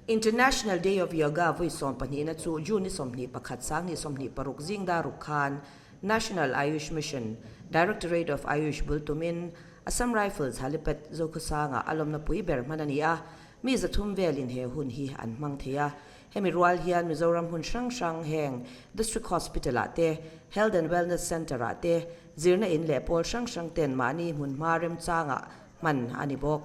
International Day of Yoga voi som pani na chu June somni pakhat sang ni somni paruk Zingda Rukhan National Ayush Mission Directorate of Ayush Bultumin Assam Rifles Halipet Zokusanga alom na pui ber manania mi zathum velin he hun hi an mang thia hemi rual hian Mizoram hun sang heng District Hospital ate Health and Wellness Center ate zirna in le pol sang ten mani mun marem changa man anibok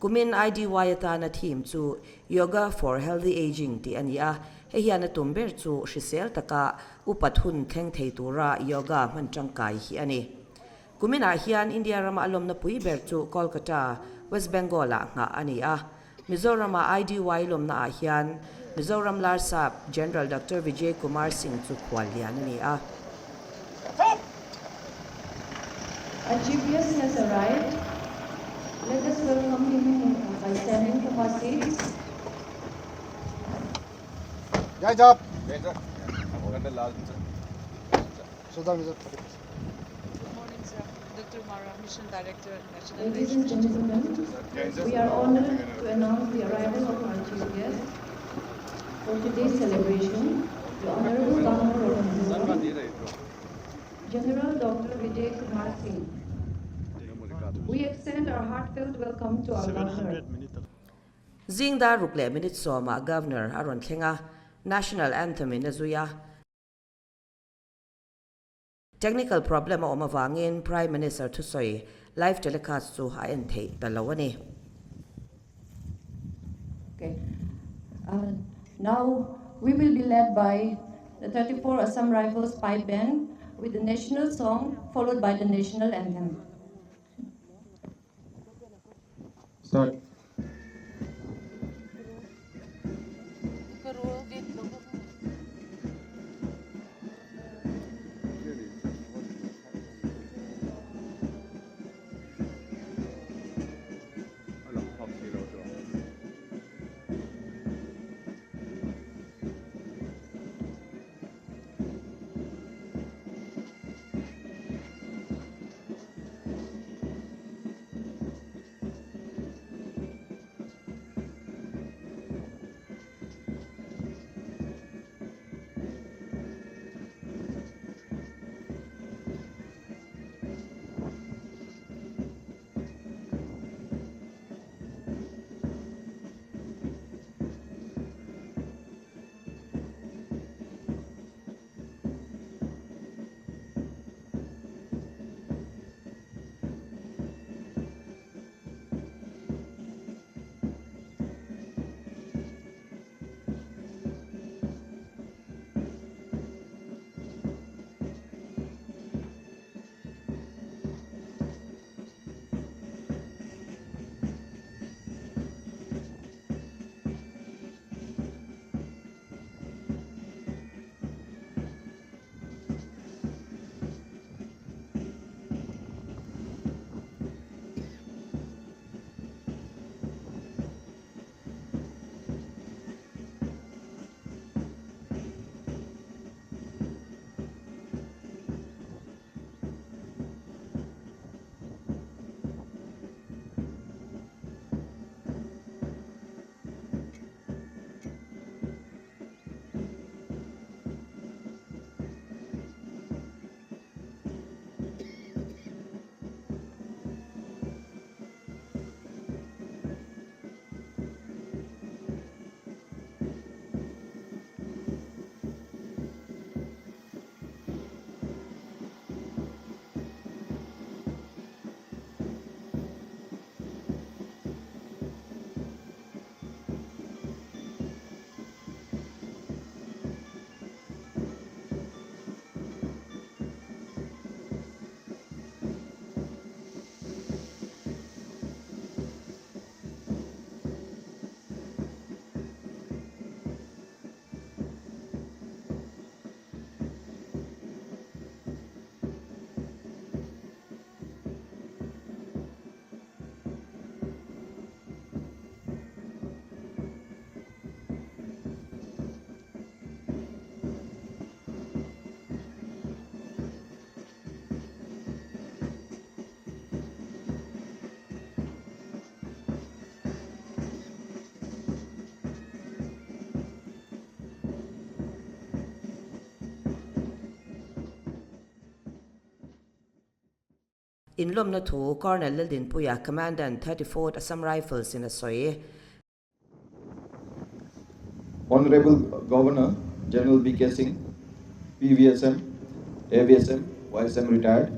Kumin IDY atana team chu Yoga for Healthy Aging ti ania he hiana tumber chu shisel taka upat hun thleng thei tura yoga man tangkai hi ani Kumin a hian India rama alom na pui ber chu Kolkata West Bengal nga ania Mizoram IDY lom na hian Mizoram Larsap General Dr. Vijay Kumar Singh chu khwalian ania A GPS has arrived. Let us welcome him by standing from our seats. Guys up. Good morning, sir. Dr. Mara, Mission Director, National Ladies and gentlemen, we are honored to announce the arrival of our chief guest for today's celebration, the Honorable Governor of Mizoram, General Dr. Vijay Kumar Singh. We extend our heartfelt welcome to our governor. Zingda Rukle minute soma Governor Aron Thenga National Anthem in Azuya Technical problem o mawangin Prime Minister Tusoi live telecast to haente dalawani. Okay. Now we will be led by the 34 Assam Rifles Pipe Band with the national song followed by the national anthem. Start. In lom na thu Colonel Lildin Puya, Commandant 34th Assam Rifles in Asoy. Honorable Governor General B.K. Singh, PVSM, AVSM, YSM retired.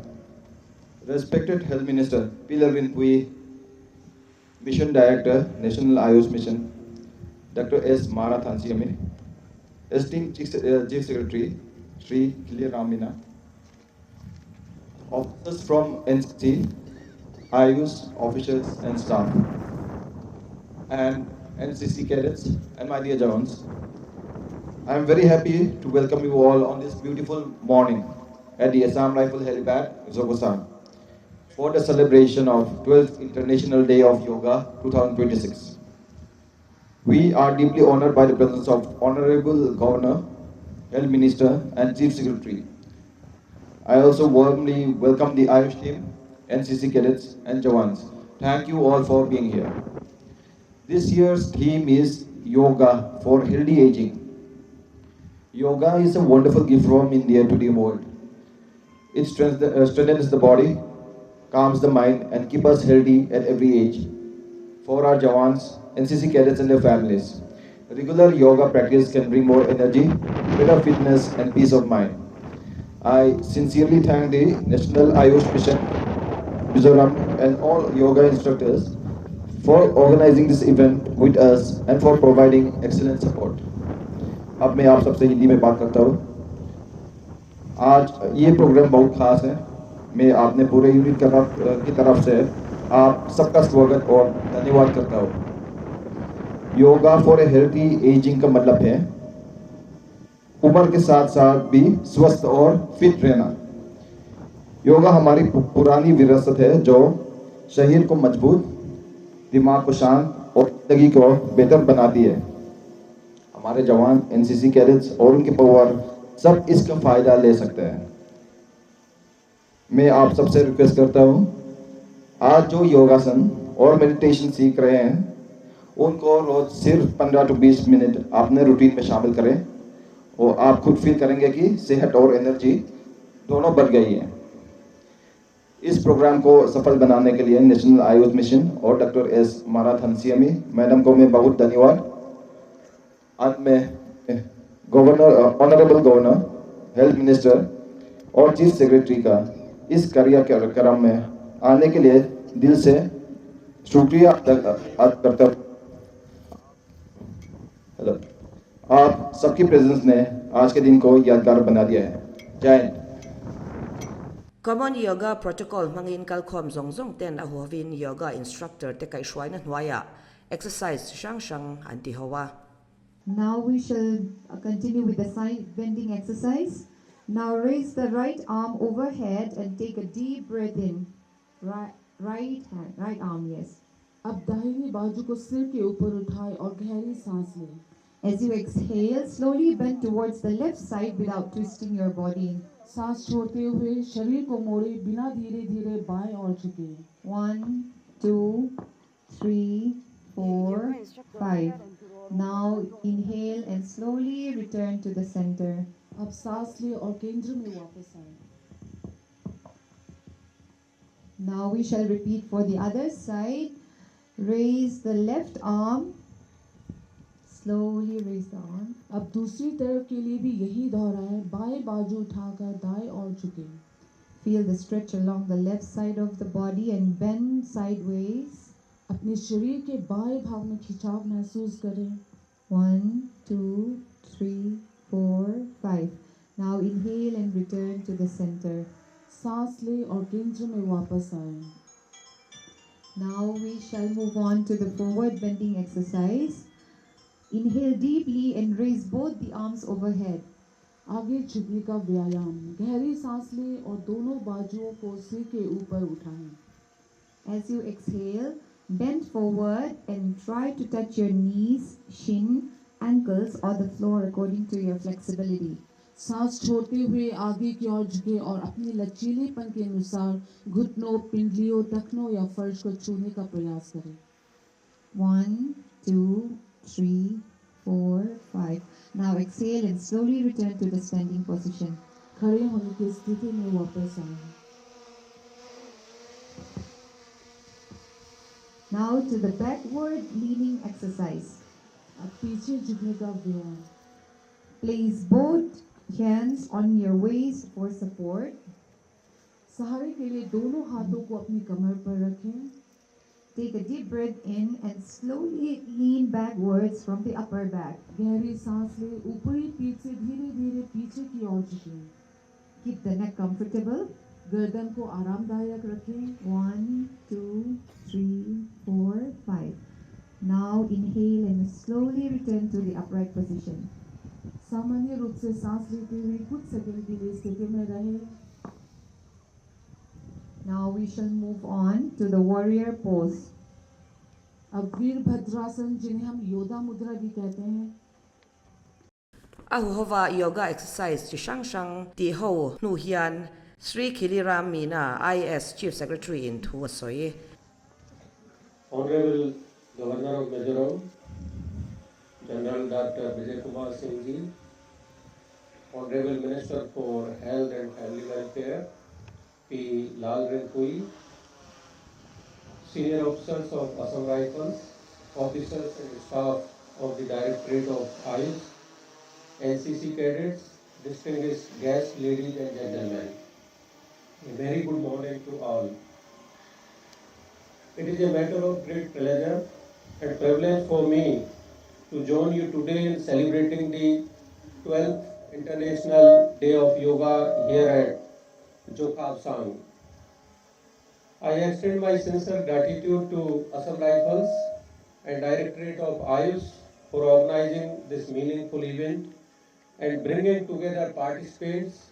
Respected Health Minister P. Lervin Pui, Mission Director, National Ayush Mission, Dr. S. Mara Thansiame, Esteemed Chief Secretary, Sri Kilia Ramina, officers from NCC, Ayush officials and staff, and NCC cadets and my dear Jawans. I am very happy to welcome you all on this beautiful morning at the Assam Rifle Helipad, Zogosan, for the celebration of 12th International Day of Yoga 2026. We are deeply honored by the presence of Honorable Governor, Health Minister and Chief Secretary. I also warmly welcome the Ayush team, NCC cadets and Jawans. Thank you all for being here. This year's theme is Yoga for Healthy Aging. Yoga is a wonderful gift from India to the world. It strengthens the body, calms the mind and keeps us healthy at every age. For our Jawans, NCC cadets and their families, regular yoga practice can bring more energy, better fitness and peace of mind. I sincerely thank the National Ayush Mission, Mizoram and all yoga instructors for organizing this event with us and for providing excellent support. अब मैं आप सबसे हिंदी में बात करता हूँ। आज ये प्रोग्राम बहुत खास है। मैं आपने पूरे यूनिट की तरफ से आप सबका स्वागत और धन्यवाद करता हूँ। Yoga for a healthy ageing का मतलब है उम्र के साथ साथ भी स्वस्थ और फिट रहना। योगा हमारी पुरानी विरासत है जो शरीर को मजबूत, दिमाग को शांत और जिंदगी को बेहतर बनाती है। हमारे जवान, एनसीसी कैडेट्स और उनके परिवार सब इसका फायदा ले सकते हैं। मैं आप सबसे रिक्वेस्ट करता हूँ, आज जो योगासन और मेडिटेशन सीख रहे हैं उनको रोज सिर्फ 15 से 20 मिनट अपने रूटीन में शामिल करें और आप खुद फील करेंगे कि सेहत और एनर्जी दोनों बढ़ गई है। इस प्रोग्राम को सफल बनाने के लिए नेशनल आयुष मिशन और डॉक्टर एस मारा थनसियामी मैडम को मैं बहुत धन्यवाद। अंत में ऑनरेबल गवर्नर, हेल्थ मिनिस्टर और चीफ सेक्रेटरी का इस कार्यक्रम में आने के लिए दिल से शुक्रिया अदा करता हूँ। हेलो, आप सबकी प्रेजेंस ने आज के दिन को यादगार बना दिया है। जय Hind. Common yoga protocol mangin kalkhom zongzong ten ahuavin yoga instructor te kai shwai na hnuaya exercise shang shang anti hawa. Now we shall continue with the side bending exercise. Now raise the right arm overhead and take a deep breath in. Right arm, yes. अब दाहिनी बाजू को सिर के ऊपर उठाएं और गहरी सांस लें। As you exhale, slowly bend towards the left side without twisting your body. सांस छोड़ते हुए शरीर को मोड़े बिना धीरे-धीरे बाएं ओर झुके। 1, 2, 3, 4, 5. Now inhale and slowly return to the center. अब सांस लें और केंद्र में वापस आएं। Now we shall repeat for the other side. Raise the left arm. Slowly raise the arm. अब दूसरी तरफ के लिए भी यही दोहराएं, बाएं बाजू उठाकर दाएं ओर झुकें। Feel the stretch along the left side of the body and bend sideways. अपने शरीर के बाएं भाग में खिंचाव महसूस करें। 1, 2, 3, 4, 5. Now inhale and return to the center. सांस लें और केंद्र में वापस आएं। Now we shall move on to the forward bending exercise. Inhale deeply and raise both the arms overhead. आगे झुकने का व्यायाम। गहरी सांस लें और दोनों बाजुओं को सिर के ऊपर उठाएं। As you exhale, bend forward and try to touch your knees, shin, ankles or the floor according to your flexibility. सांस छोड़ते हुए आगे की ओर झुके और अपने लचीलेपन के अनुसार घुटनों, पिंडलियों, टखनों या फर्श को छूने का प्रयास करें। 1, 2, 3, 4, 5. Now exhale and slowly return to the standing position. खड़े होने की स्थिति में वापस आएं। Now to the backward leaning exercise. अब पीछे झुकने का व्यायाम। Place both hands on your waist for support. सहारे के लिए दोनों हाथों को अपनी कमर पर रखें। Take a deep breath in and slowly lean backwards from the upper back. गहरी सांस ले, ऊपरी पीठ से धीरे-धीरे पीछे की ओर झुकें। Keep the neck comfortable. गर्दन को आरामदायक रखें। 1, 2, 3, 4, 5. Now inhale and slowly return to the upright position. सामान्य रूप से सांस लेते हुए कुछ सेकंड के लिए स्थिति में रहें। Now we shall move on to the warrior pose. अब वीरभद्रासन, जिन्हें हम योद्धा मुद्रा भी कहते हैं, Ahuhova yoga exercise chi shang shang ti ho nu hian Sri Khiliram Meena IS Chief Secretary in Thu Asoi. Honorable Governor of Mizoram, General Dr. Vijay Kumar Singh Ji, Honorable Minister for Health and Family Welfare, P. Lal Rinpui, Senior Officers of Assam Rifles, Officers and Staff of the Directorate of Ayush, NCC Cadets, distinguished guests, ladies and gentlemen. A very good morning to all. It is a matter of great pleasure and privilege for me to join you today in celebrating the 12th International Day of Yoga here at Jokhab-Sang. I extend my sincere gratitude to Assam Rifles and Directorate of Ayush for organizing this meaningful event and bringing together participants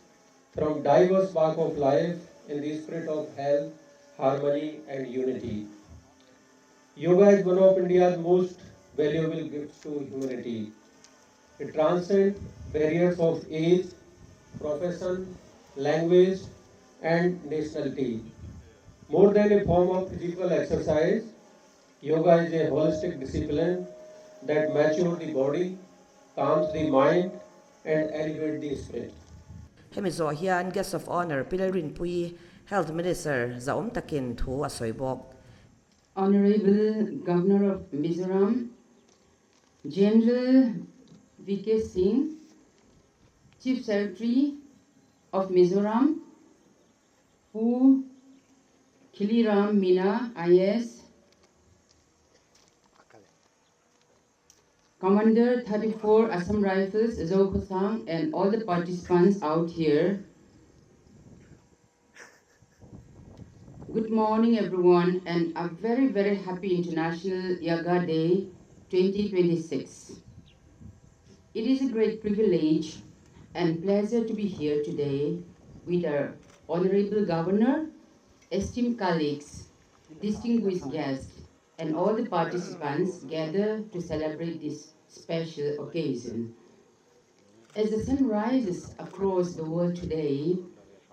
from diverse walks of life in the spirit of health, harmony and unity. Yoga is one of India's most valuable gifts to humanity. It transcends barriers of age, profession, language and nationality. More than a form of physical exercise, yoga is a holistic discipline that matures the body, calms the mind and elevates the spirit. Hemizo hian Guest of Honor Pilarin Pui Health Minister Zaom Takin Thu Asoi Bok. Honorable Governor of Mizoram, General V.K. Singh, Chief Secretary of Mizoram, Pu Khiliram Meena IS, Commander 34 Assam Rifles Jokhab-Sang and all the participants out here. Good morning everyone and a very very happy International Yoga Day 2026. It is a great privilege and pleasure to be here today with our Honorable Governor, esteemed colleagues, distinguished guests and all the participants gathered to celebrate this special occasion. As the sun rises across the world today,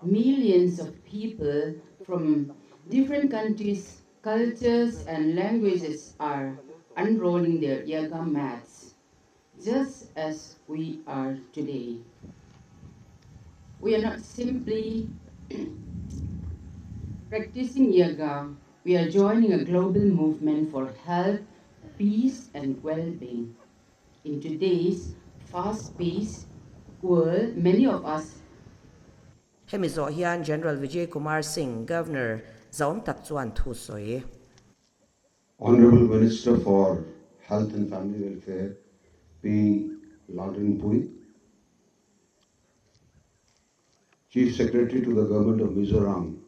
millions of people from different countries, cultures and languages are unrolling their yoga mats, just as we are today. We are not simply practicing yoga, we are joining a global movement for health, peace and well-being. In today's fast-paced world, many of us Hemizo hian General Vijay Kumar Singh Governor Zaom Tak Chuan Thu Soi. Honorable Minister for Health and Family Welfare, P. Lal Rinpui, Chief Secretary to the Government of Mizoram,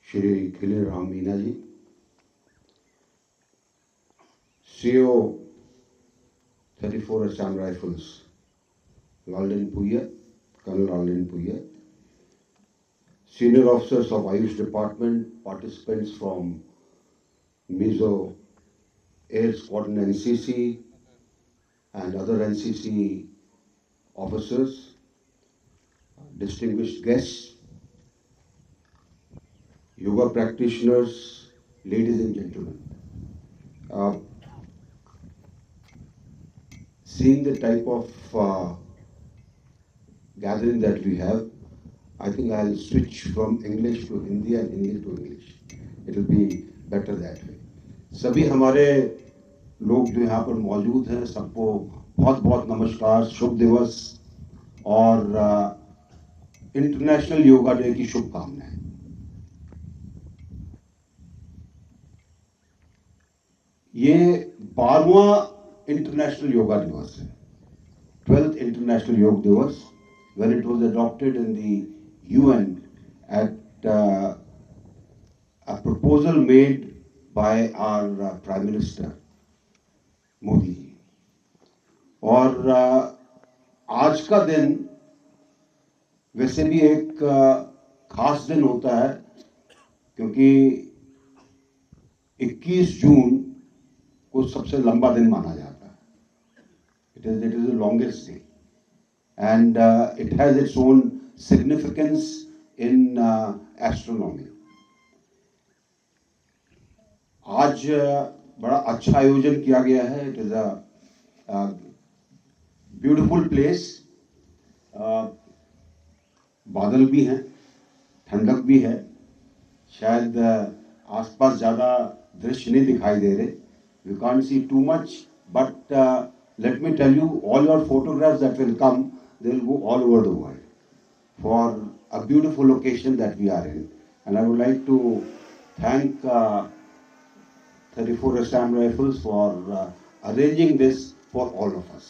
Shri Khiliram Meena Ji, CEO 34 Assam Rifles, Lal Rinpui, Colonel Lal Rinpui, Senior Officers of Ayush Department, participants from Mizo Air Squadron NCC and other NCC officers, distinguished guests, yoga practitioners, ladies and gentlemen. Seeing the type of gathering that we have, I think I'll switch from English to Hindi and Hindi to English. It will be better that way. सभी हमारे लोग जो यहाँ पर मौजूद हैं सबको बहुत बहुत नमस्कार, शुभ दिवस और इंटरनेशनल योगा डे की शुभकामनाएं। ये 12वां इंटरनेशनल योगा दिवस है, 12th इंटरनेशनल योग दिवस, when it was adopted in the UN at a proposal made by our Prime Minister Modi ji. और आज का दिन वैसे भी एक खास दिन होता है क्योंकि 21 जून को सबसे लंबा दिन माना जाता है। It is the longest day and it has its own significance in astronomy. आज बड़ा अच्छा आयोजन किया गया है। It is a beautiful place. बादल भी हैं, ठंडक भी है, शायद आसपास ज़्यादा दृश्य नहीं दिखाई दे रहे। You can't see too much but let me tell you all your photographs that will come they will go all over the world for a beautiful location that we are in and I would like to thank 34 Assam Rifles for arranging this for all of us.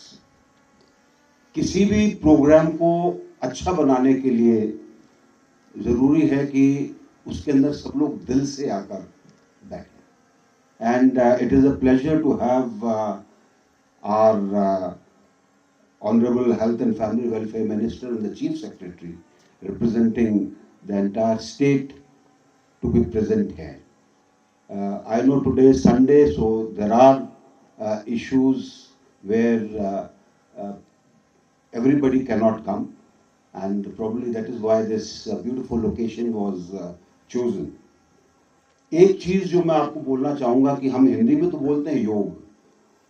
किसी भी programme को अच्छा बनाने के लिए ज़रूरी है कि उसके अंदर सब लोग दिल से आकर बैठें। And it is a pleasure to have our Honorable Health and Family Welfare Minister and the Chief Secretary representing the entire state to be present here. I know today is Sunday, so there are issues where everybody cannot come, and probably that is why this beautiful location was chosen. एक चीज जो मैं आपको बोलना चाहूँगा कि हम हिंदी में तो बोलते हैं योग,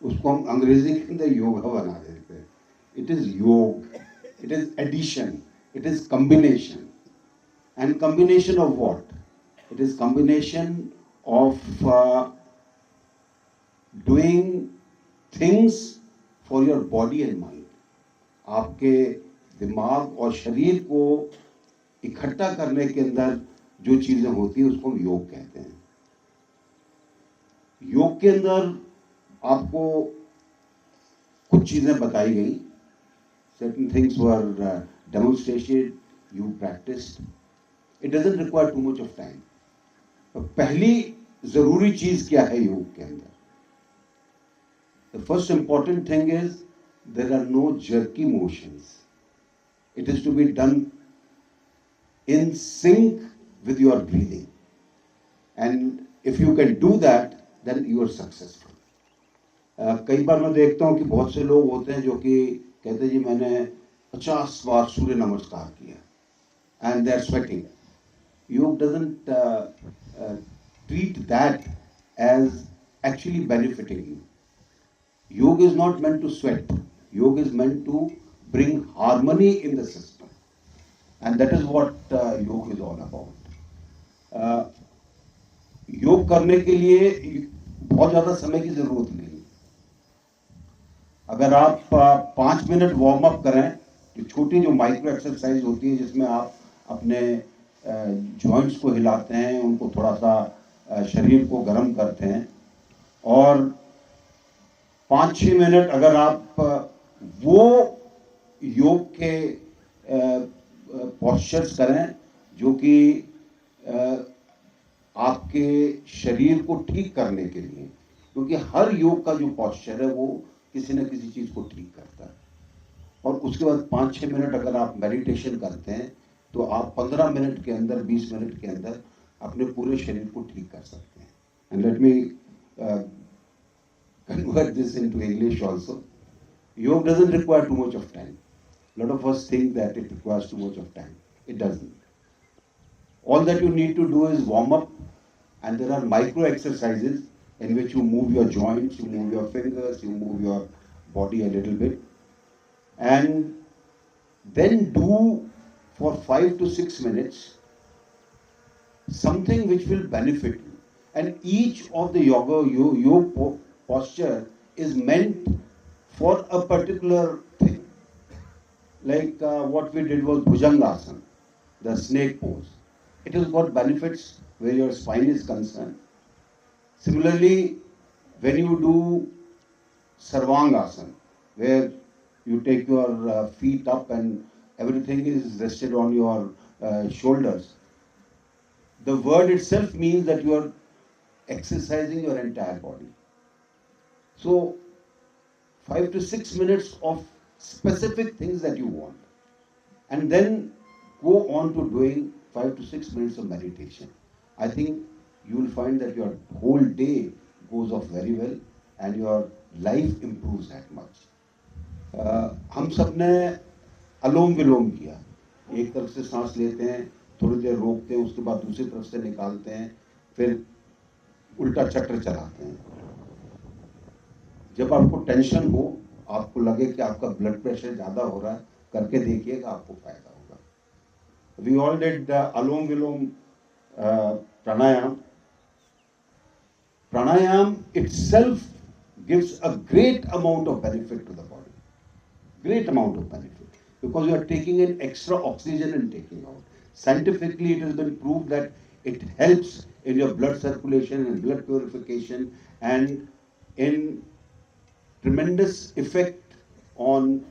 उसको हम अंग्रेजी के अंदर योगा बना देते हैं। It is योग, it is addition, it is combination, and combination of what? It is combination of doing things for your body and mind. आपके दिमाग और शरीर को इकट्ठा करने के अंदर जो चीजें होती हैं उसको हम योग कहते हैं। योग के अंदर आपको कुछ चीजें बताई गई, certain things were demonstrated, you practiced. It doesn't require too much of time. पहली जरूरी चीज क्या है योग के अंदर? The first important thing is there are no jerky motions. It is to be done in sync with your breathing, and if you can do that, then you are successful. कई बार मैं देखता हूँ कि बहुत से लोग होते हैं जो कि कहते हैं जी मैंने 50 बार सूर्य नमस्कार किया, and they are sweating. Yoga doesn't treat that as actually benefiting you. Yoga is not meant to sweat. Yoga is meant to bring harmony in the system. And that is what yoga is all about. योग करने के लिए बहुत ज़्यादा समय की ज़रूरत नहीं। अगर आप 5 मिनट वार्म अप करें, तो छोटी जो माइक्रो एक्सरसाइज होती है जिसमें आप अपने जॉइंट्स को हिलाते हैं, उनको थोड़ा सा शरीर को गर्म करते हैं, और 5-6 मिनट अगर आप वो योग के पोस्चर्स करें जो कि आपके शरीर को ठीक करने के लिए, क्योंकि हर योग का जो पोस्चर है वो किसी न किसी चीज़ को ठीक करता है, और उसके बाद 5-6 मिनट अगर आप मेडिटेशन करते हैं तो आप 15 मिनट के अंदर, 20 मिनट के अंदर अपने पूरे शरीर को ठीक कर सकते हैं। And let me convert this into English also. Yoga doesn't require too much of time. A lot of us think that it requires too much of time. It doesn't. All that you need to do is warm up, and there are micro exercises in which you move your joints, you move your fingers, you move your body a little bit, and then do for 5 to 6 minutes something which will benefit you. and each of the yoga posture is meant for a particular thing. Like what we did was Bhujangasana, the snake pose. It has got benefits where your spine is concerned. Similarly, when you do Sarvangasana, where you take your feet up and everything is rested on your shoulders, the word itself means that you are exercising your entire body. So, 5 to 6 minutes of specific things that you want, and then go on to doing 5 to 6 minutes of meditation. I think you will find that your whole day goes off very well and your life improves that much. हम सब ने अलोम विलोम किया, एक तरफ से सांस लेते हैं, थोड़ी देर रोकते हैं, उसके बाद दूसरी तरफ से निकालते हैं, फिर उल्टा चक्र चलाते हैं. जब आपको टेंशन हो, आपको लगे कि आपका ब्लड प्रेशर ज़्यादा हो रहा है, करके देखिएगा, आपको फायदा होगा. We all did Alom Vilom pranayam. Pranayam itself gives a great amount of benefit to the body. Great amount of benefit. Because you are taking in extra oxygen and taking out. Scientifically, it has been proved that it helps in your blood circulation and blood purification and in tremendous effect on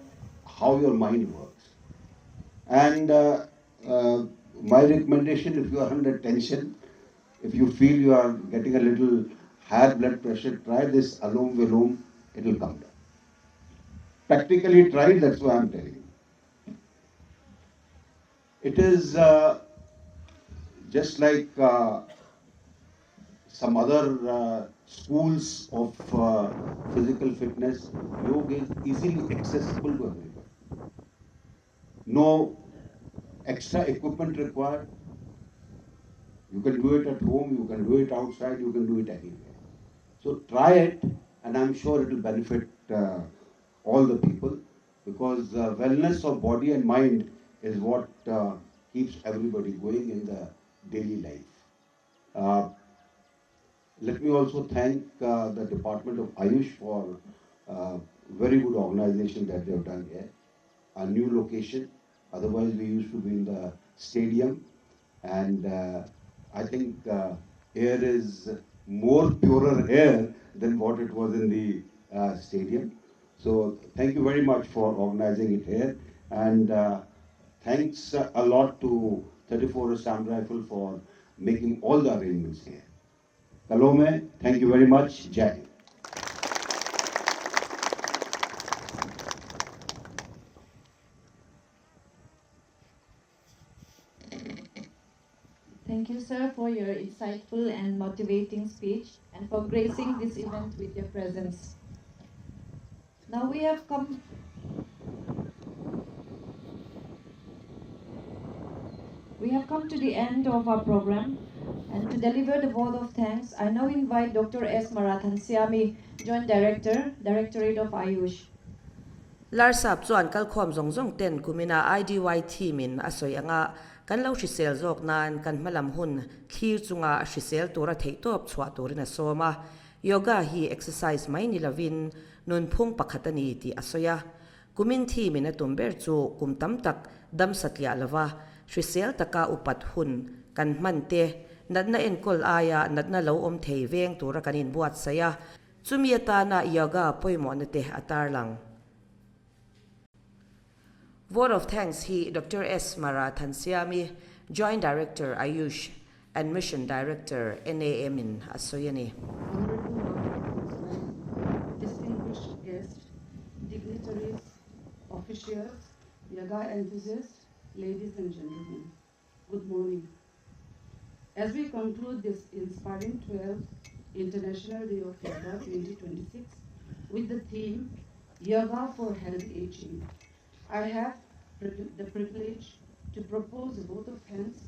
how your mind works. And my recommendation, if you are under tension, if you feel you are getting a little higher blood pressure, try this Alom Vilom, it will come down. Practically try, that's why I am telling you. It is just like some other schools of physical fitness. Yoga is easily accessible to everyone. No extra equipment required. You can do it at home, you can do it outside, you can do it anywhere. So try it, and I'm sure it will benefit all the people, because wellness of body and mind is what keeps everybody going in the daily life. Let me also thank the Department of Ayush for very good organization that they have done here. A new location, otherwise we used to be in the stadium, and I think air is more purer air than what it was in the stadium. So thank you very much for organizing it here, and thanks a lot to 34 Assam Rifle for making all the arrangements here. Kalome, thank you very much. Jai Hind. Thank you, sir, for your insightful and motivating speech and for gracing this event with your presence. Now we have come to the end of our program, and to deliver the vote of thanks, I now invite Dr. S. Marathansiami, Joint Director, Directorate of Ayush. Larsap chuan kal khom zong zong ten kumina IDY team in asoy anga kan lo hrisel zok nan kan malam hun thir chunga hrisel tura theitop chwa turin asoma yoga hi exercise mai ni lavin nun phung pakhatani ti asoya kumin team in atumber chu kum tam tak dam satya lava hrisel taka upat hun kan mante nadna enkol aya nadna lo om thei veng tura kanin buat saya chumiata na yoga poimo na te atar lang. Vote of thanks he Dr. S. Marathansiami, Joint Director Ayush and Mission Director NAM in Asoyani. Distinguished guests, dignitaries, officials, yoga enthusiasts, ladies and gentlemen, good morning. As we conclude this inspiring 12th International Day of Yoga 2026 with the theme Yoga for Healthy Aging, I have the privilege to propose a vote of thanks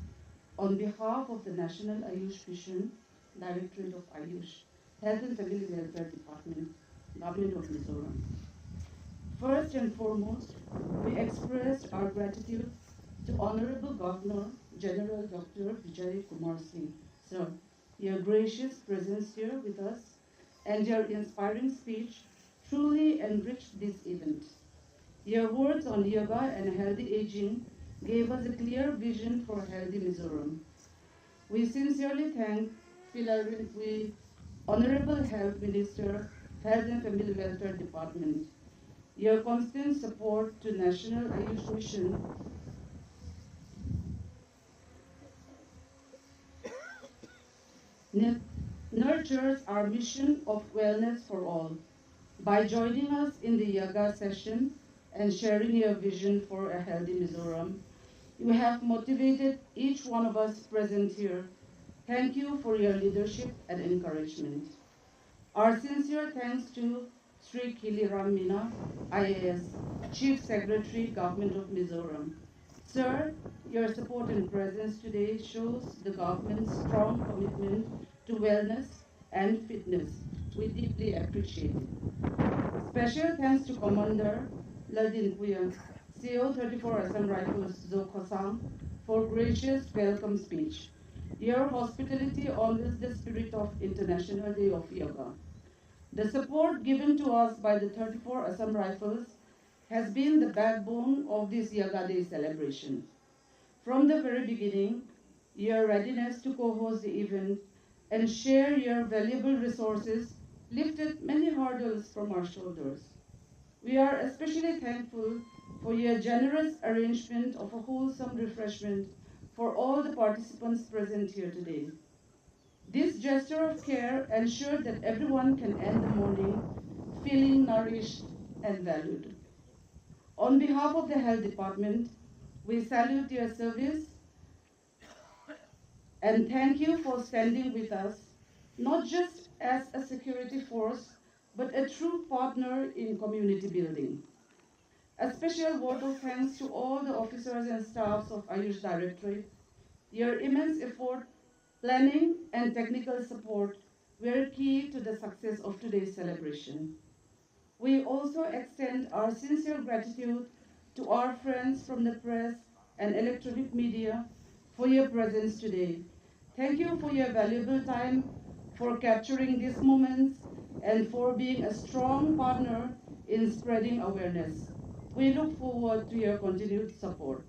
on behalf of the National Ayush Mission, Directorate of Ayush, Health and Family Welfare Department, Government of Mizoram. First and foremost, we express our gratitude to Honorable Governor General Dr. Vijay Kumar Singh. Sir, your gracious presence here with us and your inspiring speech truly enriched this event. Your words on yoga and healthy aging gave us a clear vision for a healthy Mizoram. We sincerely thank Philadelphia Honorable Health Minister, Health and Family Welfare Department. Your constant support to National Ayush Mission nurtures our mission of wellness for all. By joining us in the yoga session and sharing your vision for a healthy Mizoram, you have motivated each one of us present here. Thank you for your leadership and encouragement. Our sincere thanks to Sri Kiliram Meena, IAS, Chief Secretary, Government of Mizoram. Sir, your support and presence today shows the government's strong commitment to wellness and fitness. We deeply appreciate it. Special thanks to Commander Ladin Puyan, CO 34 Assam Rifles Zokhosang, for gracious welcome speech. Your hospitality honors the spirit of International Day of Yoga. The support given to us by the 34 Assam Rifles has been the backbone of this Yoga Day celebration. From the very beginning, your readiness to co-host the event and share your valuable resources lifted many hurdles from our shoulders. We are especially thankful for your generous arrangement of a wholesome refreshment for all the participants present here today. This gesture of care ensured that everyone can end the morning feeling nourished and valued. On behalf of the Health Department, we salute your service and thank you for standing with us, not just as a security force, but a true partner in community building. A special vote of thanks to all the officers and staffs of Ayush Directorate. Your immense effort, planning, and technical support were key to the success of today's celebration. We also extend our sincere gratitude to our friends from the press and electronic media for your presence today. Thank you for your valuable time, for capturing these moments, and for being a strong partner in spreading awareness. We look forward to your continued support.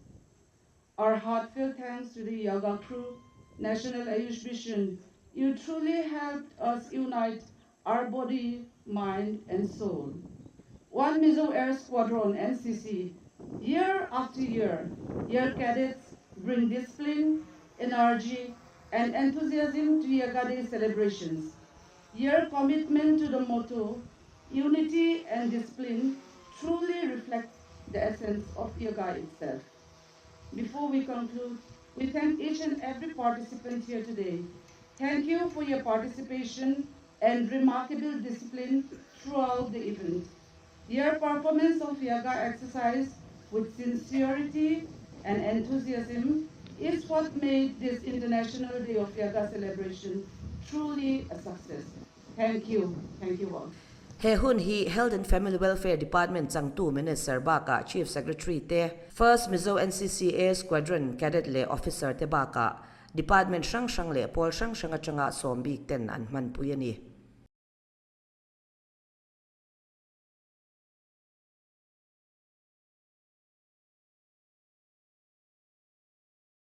Our heartfelt thanks to the Yoga crew, National Ayush Mission. You truly helped us unite our body, mind, and soul. One Mizo Air Squadron, NCC, year after year, your cadets bring discipline, energy, and enthusiasm to Yoga Day celebrations. Your commitment to the motto, unity and discipline, truly reflects the essence of yoga itself. Before we conclude, we thank each and every participant here today. Thank you for your participation and remarkable discipline throughout the event. Your performance of yoga exercise with sincerity and enthusiasm is what made this International Day of Yoga celebration truly a success. Thank you. Thank you all. He hun hi Health and Family Welfare Department changtu Minister Baka Chief Secretary te First Mizo NCC Air Squadron Cadet le Officer te Baka Department sang le Pol sang changa sombik ten an man puyani.